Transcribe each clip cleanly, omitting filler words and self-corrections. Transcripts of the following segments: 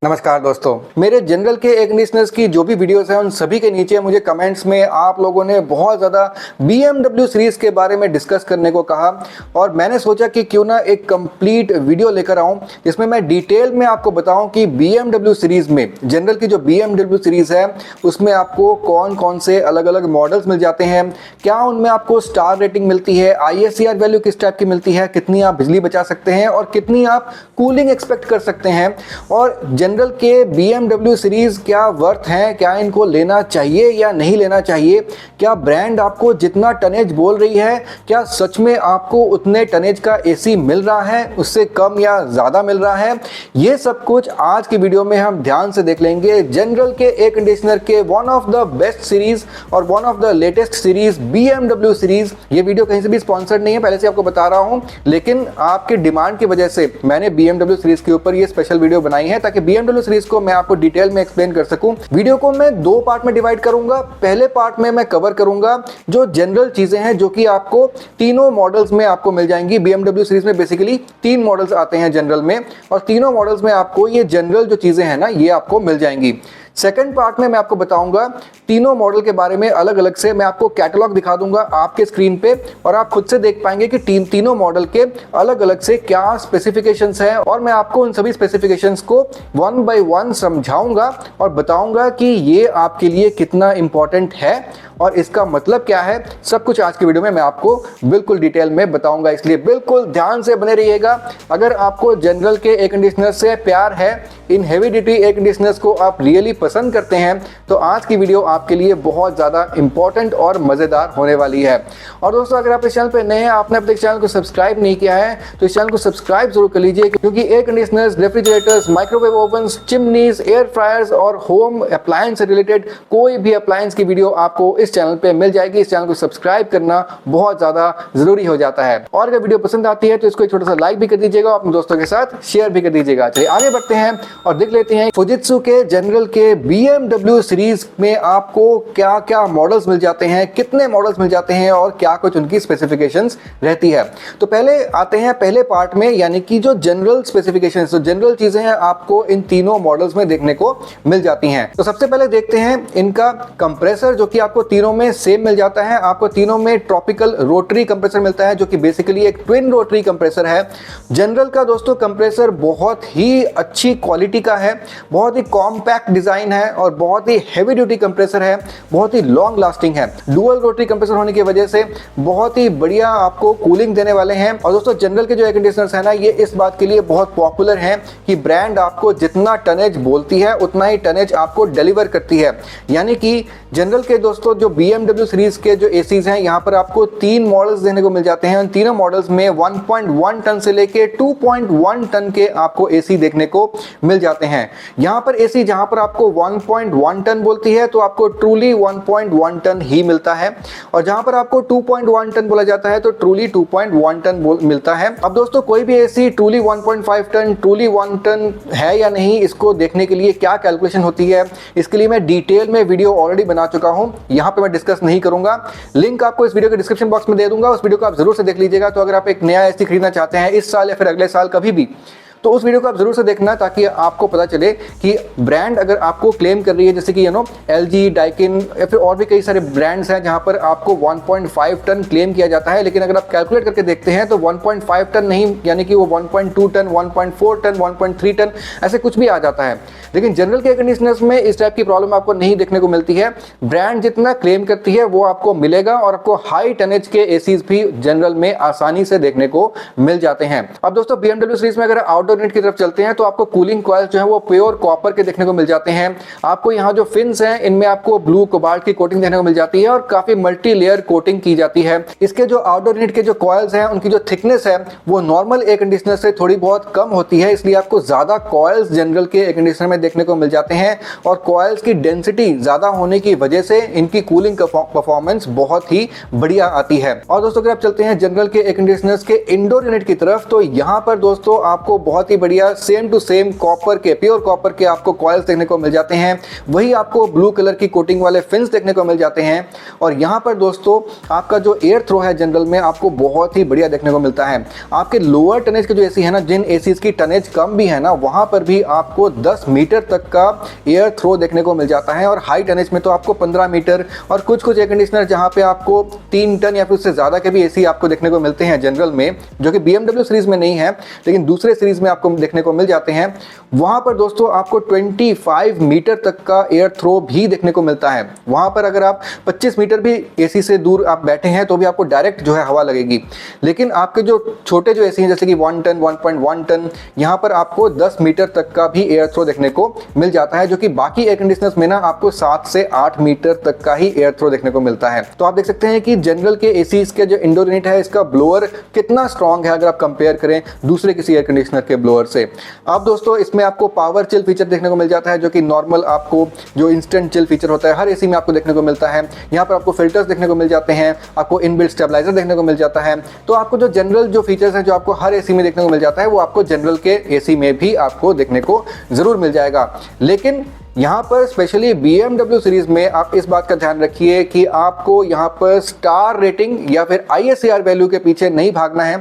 नमस्कार दोस्तों, मेरे जनरल के एयर कंडीशनर्स की जो भी वीडियोस हैं उन सभी के नीचे मुझे कमेंट्स में आप लोगों ने बहुत ज़्यादा BMW सीरीज़ के बारे में डिस्कस करने को कहा और मैंने सोचा कि क्यों ना एक कंप्लीट वीडियो लेकर आऊं जिसमें मैं डिटेल में आपको बताऊं कि BMW सीरीज़ में जनरल की जो BMW सीरीज़ है उसमें आपको कौन कौन से अलग अलग मॉडल्स मिल जाते हैं, क्या उनमें आपको स्टार रेटिंग मिलती है, ISCR वैल्यू किस टाइप की मिलती है, कितनी आप बिजली बचा सकते हैं और कितनी आप कूलिंग एक्सपेक्ट कर सकते हैं। और जनरल के BMW सीरीज क्या वर्थ हैं, क्या इनको लेना चाहिए या नहीं लेना चाहिए, क्या ब्रांड आपको जितना टनेज बोल रही है क्या सच में आपको उतने टनेज का AC मिल रहा है, उससे कम या ज़्यादा मिल रहा है। ये सब कुछ आज की वीडियो में हम ध्यान से देख लेंगे। जनरल के एयर कंडीशनर के one of the best series और one of the latest series BMW series. ये वीडियो कहीं से भी स्पॉन्सर्ड नहीं है, पहले से आपको बता रहा हूं, लेकिन आपके डिमांड की वजह से मैंने BMW सीरीज के ऊपर ये स्पेशल वीडियो बनाई है ताकि BMW सीरीज को मैं आपको डिटेल में एक्सप्लेन कर सकूं। वीडियो को मैं दो पार्ट में डिवाइड करूंगा। पहले पार्ट में मैं कवर करूंगा जो जनरल चीजें हैं जो कि आपको तीनों मॉडल्स में आपको मिल जाएंगी। BMW सीरीज में बेसिकली 3 मॉडल्स आते हैं जनरल में और तीनों मॉडल्स में आपको ये जनरल जो चीजें हैं ना ये आपको मिल जाएंगी। सेकंड पार्ट में मैं आपको बताऊंगा तीनों मॉडल के बारे में अलग अलग से, मैं आपको कैटलॉग दिखा दूंगा आपके स्क्रीन पे और आप खुद से देख पाएंगे कि तीनों मॉडल के अलग अलग से क्या स्पेसिफिकेशंस हैं और मैं आपको उन सभी स्पेसिफिकेशंस को 1 बाय 1 समझाऊंगा और बताऊंगा कि ये आपके लिए कितना इंपॉर्टेंट है और इसका मतलब क्या है। सब कुछ आज की वीडियो में मैं आपको बिल्कुल डिटेल में बताऊंगा, इसलिए बिल्कुल ध्यान से बने रहिएगा। अगर आपको जनरल के एयर कंडीशनर से प्यार है, in heavy duty air conditioners को आप रियली पसंद करते हैं, तो आज की वीडियो आपके लिए बहुत ज़्यादा इंपॉर्टेंट और मज़ेदार होने वाली है। और दोस्तों, अगर आप इस चैनल पर नए हैं, आपने अब तक चैनल को सब्सक्राइब नहीं किया है तो इस चैनल को सब्सक्राइब जरूर कर लीजिए, क्योंकि air conditioners, refrigerators, microwave ओवन्स, chimneys, air fryers और होम अप्लायंस से रिलेटेड कोई भी अप्लायंस की वीडियो आपको इस चैनल पे मिल जाएगी। इस चैनल को सब्सक्राइब करना बहुत ज्यादा जरूरी हो जाता है और अगर वीडियो पसंद आती है तो इसको एक छोटा सा लाइक भी कर दीजिएगा, अपने दोस्तों के साथ शेयर भी कर दीजिएगा। चलिए आगे बढ़ते हैं और देख लेते हैं फुजित्सु के जनरल के BMW सीरीज में आपको क्या क्या मॉडल्स मिल जाते हैं, कितने मॉडल्स मिल जाते हैं और क्या कुछ उनकी स्पेसिफिकेशंस रहती है। तो पहले आते हैं पहले पार्ट में, यानी कि जो जनरल स्पेसिफिकेशंस, जो जनरल चीजें हैं आपको इन तीनों मॉडल्स में देखने को मिल जाती हैं। तो सबसे पहले देखते हैं इनका कंप्रेसर, जो कि आपको तीनों में सेम मिल जाता है। आपको तीनों में ट्रॉपिकल रोटरी कंप्रेसर मिलता है जो कि बेसिकली एक ट्विन रोटरी कंप्रेसर है। जनरल का दोस्तों कंप्रेसर बहुत ही अच्छी क्वालिटी का है, बहुत ही कॉम्पैक्ट डिजाइन है और बहुत ही हेवी ड्यूटी कंप्रेसर है, बहुत ही लॉन्ग लास्टिंग है। डुअल रोटरी कंप्रेसर होने की वजह से बहुत ही बढ़िया आपको कूलिंग देने वाले हैं। और दोस्तों, जनरल के जो एयर कंडीशनर्स है ना, ये इस बात के लिए बहुत पॉपुलर हैं कि ब्रांड आपको जितना टनेज बोलती है उतना ही टनेज आपको डिलीवर करती है। यानी कि जनरल के दोस्तों जो BMW सीरीज के जो एसीज हैं, यहाँ पर आपको 3 मॉडल्स देने को मिल जाते हैं। उन तीनों मॉडल्स में 1.1 टन से लेके 2.1 टन के आपको एसी देखने को मिल जाते हैं। यहाँ पर एसी जहाँ पर आपको 1.1 टन बोलती है तो आपको ट्रूली 1.1 टन ही मिलता है, और जहाँ पर आपको 2.1 टन बोला जाता है तो ट्रूली 2.1 टन मिलता है। अब दोस्तों, कोई भी AC truly 1.5 ton, truly 1 ton है या नहीं, इसको देखने के लिए क्या कैलकुलेशन होती है, इसके लिए मैं डिटेल में वीडियो ऑलरेडी बना चुका हूं, यहां पे मैं डिस्कस नहीं करूंगा। लिंक आपको इस वीडियो के डिस्क्रिप्शन बॉक्स में दे दूंगा, उस वीडियो को आप जरूर से देख लीजिएगा। तो अगर आप एक नया एसी खरीदना चाहते हैं इस साल या फिर अगले साल कभी भी, तो उस वीडियो को आप जरूर से देखना ताकि आपको पता चले कि ब्रांड अगर आपको क्लेम कर रही है, जैसे कि LG, डाइकिन या फिर और भी कई सारे ब्रांड्स हैं जहां पर आपको 1.5 टन क्लेम किया जाता है, लेकिन अगर आप कैलकुलेट करके देखते हैं तो 1.5 टन नहीं, यानी कि वो 1.2 टन, 1.4 टन, 1.3 टन ऐसे कुछ भी आ जाता है। लेकिन जनरल के एयर कंडीशनर्स में इस टाइप की प्रॉब्लम आपको नहीं देखने को मिलती है। ब्रांड जितना क्लेम करती है वो आपको मिलेगा और आपको हाई टनेज के एसीज भी जनरल में आसानी से देखने को मिल जाते हैं। अब दोस्तों, BMW सीरीज में अगर आउटडोर यूनिट की तरफ चलते हैं तो आपको कूलिंग कॉइल्स जो है वो प्योर कॉपर के देखने को मिल जाते हैं। आपको यहाँ जो फिन्स हैं इनमें आपको ब्लू कोबाल्ट की कोटिंग देखने को मिल जाती है और काफी मल्टी लेयर कोटिंग की जाती है। इसके जो आउटडोर यूनिट के जो कॉइल्स हैं उनकी जो थिकनेस है वो नॉर्मल एयर कंडीशनर से थोड़ी बहुत कम होती है, इसलिए आपको ज्यादा कॉइल्स जनरल के एयर कंडीशनर में देखने को मिल जाते हैं और कॉइल्स की डेंसिटी ज्यादा होने की वजह से इनकी कूलिंग परफॉर्मेंस बहुत ही बढ़िया आती है। और दोस्तों, अगर आप चलते हैं जनरल के एयर कंडीशनर्स के इंडोर यूनिट की तरफ, तो यहाँ पर दोस्तों आपको बहुत बहुत ही बढ़िया सेम टू सेम कॉपर के, प्योर कॉपर के आपको कॉइल्स देखने को मिल जाते हैं। वही आपको ब्लू कलर की कोटिंग वाले फिन्स देखने को मिल जाते हैं। और यहाँ पर दोस्तों आपका जो एयर थ्रो है जनरल में आपको बहुत ही बढ़िया देखने को मिलता है। आपके लोअर टनेज के जो एसी है ना, जिन एसीज की टनेज कम भी है ना, वहां पर भी आपको 10 मीटर तक का एयर थ्रो देखने को मिल जाता है। और हाई टनेज में तो आपको 15 मीटर, और कुछ एयर कंडीशनर जहां पे आपको 3 टन या फिर उससे ज्यादा के भी एसी आपको देखने को मिलते हैं जनरल में, जो कि BMW सीरीज में नहीं है लेकिन दूसरे सीरीज में आपको देखने को मिल जाते हैं। वहां पर दोस्तों आपको 25 मीटर तक का एयर थ्रो भी देखने को मिलता है। वहां पर अगर आप 25 मीटर भी एसी से दूर आप बैठे हैं तो भी आपको डायरेक्ट जो है हवा लगेगी। लेकिन आपके जो छोटे जो एसी हैं जैसे कि 1 टन, 1.1 टन, यहाँ पर आपको 10 मीटर तक का भी एयर थ्रो देखने को मिल जाता है, जो कि बाकी एयर कंडीशनर्स में ना आपको 7 से 8 मीटर तक का ही एयर थ्रो देखने को मिलता है। तो आप देख सकते हैं कि जनरल के एसीज के जो इंडोर यूनिट है इसका ब्लोअर कितना स्ट्रॉन्ग है अगर आप कंपेयर करें दूसरे किसी एयर कंडीशनर के ब्लोअर से। अब दोस्तों इसमें आपको पावर चिल फीचर देखने को मिल जाता है, जो कि नॉर्मल आपको जो इंस्टेंट चिल फीचर होता है हर एसी में आपको देखने को मिलता है। यहाँ पर आपको फिल्टर्स देखने को मिल जाते हैं, आपको इनबिल्ट स्टेबलाइजर देखने को मिल जाता है। तो आपको जो जनरल जो फीचर्स हैं जो आपको हर एसी में देखने को मिल जाता है वो आपको जनरल के एसी में भी आपको देखने को जरूर मिल जाएगा। लेकिन यहाँ पर स्पेशली BMW सीरीज में आप इस बात का ध्यान रखिए कि आपको यहाँ पर स्टार रेटिंग या फिर ISR वैल्यू के पीछे नहीं भागना है।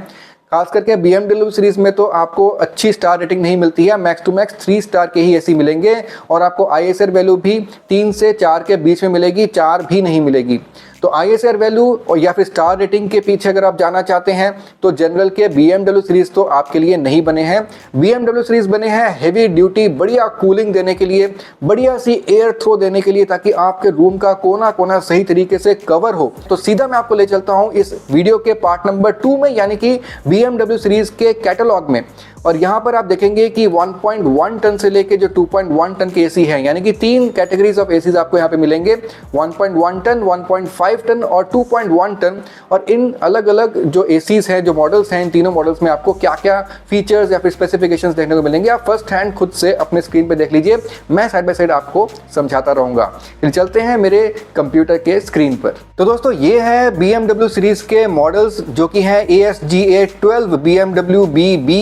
खास करके BMW सीरीज में तो आपको अच्छी स्टार रेटिंग नहीं मिलती है, मैक्स टू मैक्स 3 स्टार के ही एसी मिलेंगे और आपको ISR वैल्यू भी 3 से 4 के बीच में मिलेगी, 4 भी नहीं मिलेगी। तो ISR वैल्यू और या फिर स्टार रेटिंग के पीछे अगर आप जाना चाहते हैं तो जनरल के BMW सीरीज तो आपके लिए नहीं बने हैं। BMW सीरीज बने हैं हेवी ड्यूटी बढ़िया कूलिंग देने के लिए, बढ़िया सी एयर थ्रो देने के लिए, ताकि आपके रूम का कोना कोना सही तरीके से कवर हो। तो सीधा मैं आपको ले चलता हूं इस वीडियो के पार्ट नंबर 2 में, यानी कि BMW सीरीज के कैटलॉग में। और यहाँ पर आप देखेंगे कि 1.1 टन से लेके जो 2.1 टन के एसी हैं, यानी कि 3 कैटेगरीज ऑफ एसीज आपको यहाँ पे मिलेंगे, 1.1 टन, 1.5 टन और 2.1 टन। और इन अलग अलग जो एसीज हैं, जो मॉडल्स हैं, इन तीनों मॉडल्स में आपको क्या क्या फीचर्स या फिर स्पेसिफिकेशंस देखने को मिलेंगे आप फर्स्ट हैंड खुद से अपने स्क्रीन पे देख लीजिए, मैं साइड बाय साइड आपको समझाता रहूंगा। फिर चलते हैं मेरे कंप्यूटर के स्क्रीन पर। तो दोस्तों ये है BMW सीरीज के मॉडल्स, जो कि हैं ASGA 12 BMW BB,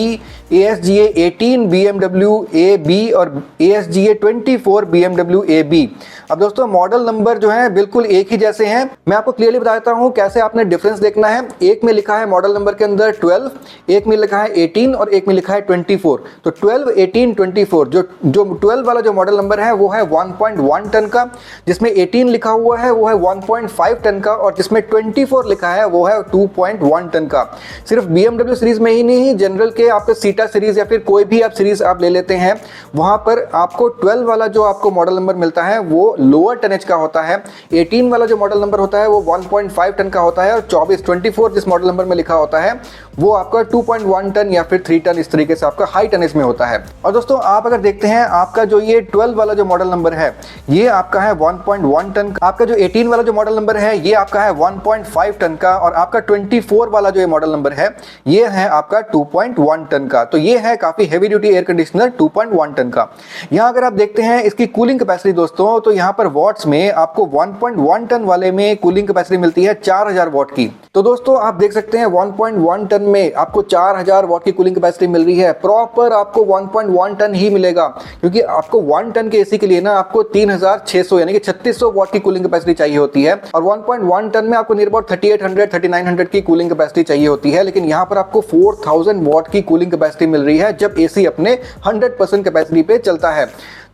ASGA 18 BMW AB और ASGA 24 BMW AB। अब दोस्तों मॉडल नंबर जो है बिल्कुल एक ही जैसे हैं। मैं आपको क्लियरली बता देता हूं कैसे आपने डिफरेंस देखना है। एक में लिखा है मॉडल नंबर के अंदर 12, एक में लिखा है 18 और एक में लिखा है 24। तो 12, 18, 24 जो 12 वाला जो मॉडल नंबर है वो है 1.1 टन का, जिसमें 18 लिखा हुआ है वो है 1.5 टन का और जिसमें 24 लिखा है वो है 2.1 टन का। सिर्फ BMW सीरीज में ही नहीं, जनरल के आपके सीटा सीरीज या फिर कोई भी आप सीरीज आप ले लेते हैं, वहां पर आपको 12 वाला जो आपको मॉडल नंबर मिलता है वो लोअर टनेज का होता है, 18 वाला जो मॉडल नंबर होता है वो 1.5 टन का होता है और 24 जिस मॉडल नंबर में लिखा होता है वो आपका 2.1 टन या फिर 3 टन इस तरीके से आपका हाई टनेज में होता है। और दोस्तों आप अगर देखते हैं आपका जो ये 12 वाला जो मॉडल नंबर है ये आपका है 1.1 टन का, आपका जो 18 वाला जो मॉडल नंबर है ये आपका है 1.5 टन का और आपका 24 वाला जो ये मॉडल नंबर है ये है आपका 2.1 टन का। तो ये है काफी heavy duty air conditioner 2.1 ton का। यहाँ अगर आप देखते हैं इसकी कूलिंग कैपेसिटी दोस्तों, तो यहाँ पर वॉट्स में आपको 1.1 टन वाले में कूलिंग कैपेसिटी मिलती है 4000 वॉट की। तो दोस्तों आप देख सकते हैं 1.1 टन में आपको 4000 वॉट की कूलिंग कैपेसिटी मिल रही है। प्रॉपर आपको 1.1 टन ही मिलेगा, क्योंकि आपको 1 टन के एसी के लिए ना आपको 3600 यानी कि 3600 वॉट की कूलिंग कैपेसिटी चाहिए होती है और 1.1 टन में आपको नियर अबाउट 3800 3900 की कूलिंग कैपेसिटी चाहिए होती है। लेकिन यहाँ पर आपको 4000 वॉट की कूलिंग कैपेसिटी मिल रही है जब एसी अपने 100% कैपेसिटी पे चलता है।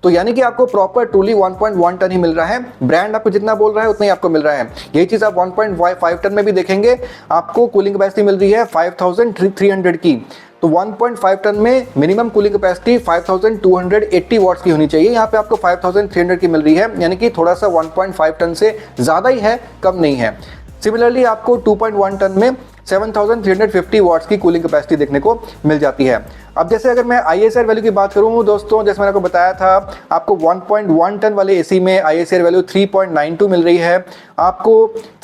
तो यानी कि आपको प्रॉपर ट्रूली 1.1 टन ही मिल रहा है। ब्रांड आपको जितना बोल रहा है उतना ही आपको मिल रहा है। यही चीज आप 1.5 टन में भी देखेंगे, आपको कूलिंग कैपेसिटी मिल रही है 5300 की। तो 1.5 टन में मिनिमम कूलिंग कैपेसिटी 5280 वॉट्स की होनी चाहिए, यहाँ पे आपको 5300 की मिल रही है, यानी कि थोड़ा सा 1.5 टन से ज़्यादा ही है, कम नहीं है। सिमिलरली आपको 2.1 टन में 7350 वॉट्स की कूलिंग कैपेसिटी देखने को मिल जाती है। अब जैसे अगर मैं ISR वैल्यू की बात करूं दोस्तों, जैसे मैंने आपको बताया था, आपको 1.1 टन वाले एसी में ISR वैल्यू 3.92 मिल रही है, आपको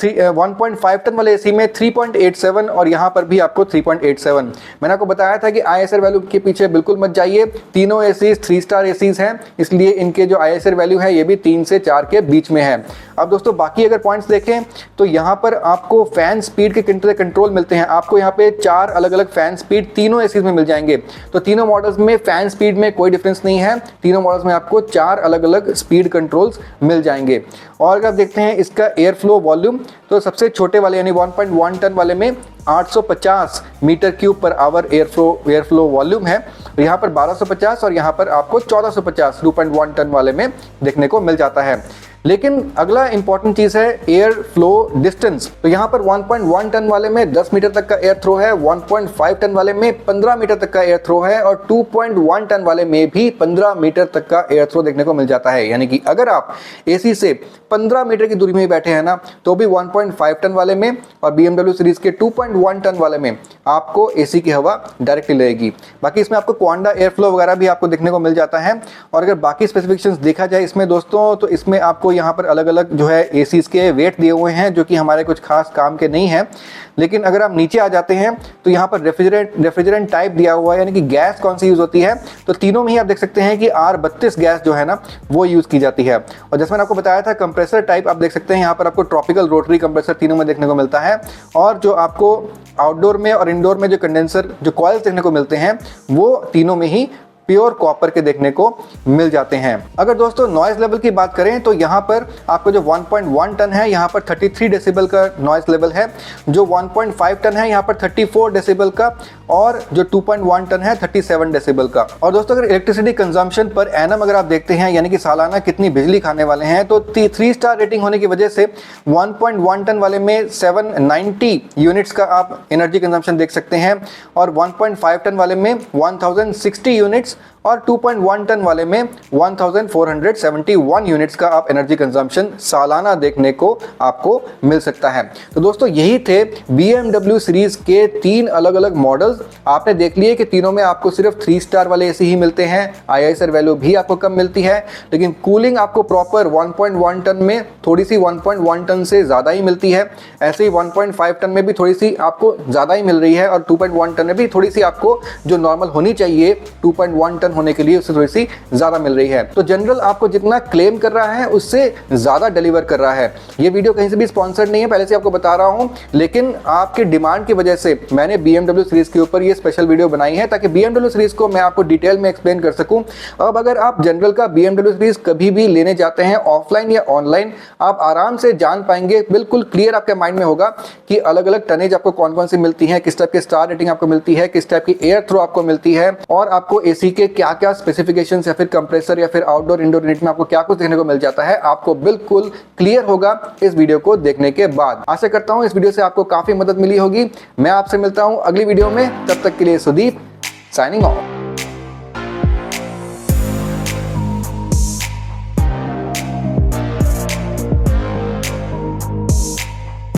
1.5 टन वाले एसी में 3.87 और यहाँ पर भी आपको 3.87। मैंने आपको बताया था कि ISR वैल्यू के पीछे बिल्कुल मत जाइए, तीनों एसीज 3 स्टार एसीज हैं, इसलिए इनके जो ISR वैल्यू है ये भी 3 से 4 के बीच में है। अब दोस्तों बाकी अगर पॉइंट्स देखें तो यहाँ पर आपको फैन स्पीड के कंट्रोल मिलते हैं। आपको यहाँ पे 4 अलग अलग फैन स्पीड तीनों एसीज में मिल जाएंगे। तो तीनों मॉडल्स में फैन स्पीड में कोई डिफरेंस नहीं है, तीनों मॉडल्स में आपको 4 अलग अलग स्पीड कंट्रोल्स मिल जाएंगे। और अगर आप देखते हैं इसका एयर फ्लो वॉल्यूम, तो सबसे छोटे वाले यानी 1.1 टन वाले में 850 metre cube per hour air flow volume है, तो यहाँ पर 1250 और यहाँ पर आपको 1450 2.1 टन वाले में देखने को मिल जाता है। लेकिन अगला इंपॉर्टेंट चीज़ है एयर फ्लो डिस्टेंस। तो यहाँ पर 1.1 टन वाले में 10 मीटर तक का एयर थ्रो है, 1.5 टन वाले में 15 मीटर तक का एयर थ्रो है और 2.1 टन वाले में भी 15 मीटर तक का एयर थ्रो देखने को मिल जाता है। यानी कि अगर आप एसी से 15 मीटर की दूरी में बैठे हैं ना, तो भी 1.5 टन वाले में और BMW सीरीज के 2.1 टन वाले में आपको एसी की हवा डायरेक्टली लगेगी। बाकी इसमें आपको क्वांडा एयर फ्लो वगैरह भी आपको देखने को मिल जाता है। और अगर बाकी स्पेसिफिकेशंस देखा जाए इसमें दोस्तों, तो इसमें आपको यहाँ पर अलग अलग जो है एसीज के वेट दिए हुए हैं, जो कि हमारे कुछ खास काम के नहीं हैं। लेकिन अगर आप नीचे आ जाते हैं तो यहाँ पर रेफ्रिजरेंट टाइप दिया हुआ है, यानी कि गैस कौन सी यूज होती है, तो तीनों में ही आप देख सकते हैं कि R32 गैस जो है ना वो यूज की जाती है। और जैसे मैंने आपको बताया था कंप्रेसर टाइप आप देख सकते हैं, यहाँ पर आपको ट्रॉपिकल रोटरी कंप्रेसर तीनों में देखने को मिलता है। और जो आपको आउटडोर में और इंडोर में जो कंडेंसर जो कॉइल्स देखने को मिलते हैं वो तीनों में ही प्योर कॉपर के देखने को मिल जाते हैं। अगर दोस्तों नॉइज लेवल की बात करें तो यहाँ पर आपको जो 1.1 टन है यहाँ पर 33 डेसिबल का नॉइज लेवल है, जो 1.5 टन है यहाँ पर 34 डेसिबल का और जो 2.1 टन है 37 डेसिबल का। और दोस्तों अगर इलेक्ट्रिसिटी कंजम्पशन पर एनम अगर आप देखते हैं यानी कि सालाना कितनी बिजली खाने वाले हैं, तो 3 स्टार रेटिंग होने की वजह से 1.1 टन वाले में 790 यूनिट्स का आप एनर्जी कंजम्पशन देख सकते हैं और 1.5 टन वाले में 1060 यूनिट्स और 2.1 टन वाले में 1471 यूनिट्स का आप एनर्जी कंजम्पशन सालाना देखने को आपको मिल सकता है। तो दोस्तों यही थे BMW सीरीज के 3 अलग अलग मॉडल्स। आपने देख लिए कि तीनों में आपको सिर्फ 3 स्टार वाले एसी ही मिलते हैं, IISR वैल्यू भी आपको कम मिलती है, लेकिन कूलिंग आपको प्रॉपर 1.1 टन में थोड़ी सी 1.1 टन से ज़्यादा ही मिलती है। ऐसे ही 1.5 टन में भी थोड़ी सी आपको ज़्यादा ही मिल रही है और 2.1 टन में भी थोड़ी सी आपको जो नॉर्मल होनी चाहिए 2.1 टन होने के लिए उससे थोड़ी सी ज्यादा मिल रही है। तो जनरल आपको जितना क्लेम कर रहा है उससे ज्यादा डिलीवर कर रहा है। ये वीडियो कहीं से भी स्पॉन्सर्ड नहीं है, पहले से आपको बता रहा हूं, लेकिन आपके डिमांड की वजह से मैंने BMW सीरीज के ऊपर ये स्पेशल वीडियो बनाई है ताकि BMW सीरीज को मैं आपको डिटेल में एक्सप्लेन कर सकूं। अब अगर आप जनरल का BMW सीरीज कभी भी लेने जाते हैं ऑफलाइन या ऑनलाइन, आप आराम से जान पाएंगे, बिल्कुल क्लियर आपके माइंड में होगा कि अलग अलग टनेज आपको कौन कौन सी मिलती है, किस टाइप की स्टार रेटिंग आपको मिलती है, किस टाइप की एयर थ्रो आपको मिलती है और आपको एसी के क्या क्या स्पेसिफिकेशंस या फिर कंप्रेसर या फिर आउटडोर इंडोर यूनिट में आपको क्या कुछ देखने को मिल जाता है, आपको बिल्कुल क्लियर होगा इस वीडियो को देखने के बाद। आशा करता हूं इस वीडियो से आपको काफी मदद मिली होगी। मैं आपसे मिलता हूं अगली वीडियो में, तब तक के लिए सुदीप साइनिंग ऑफ।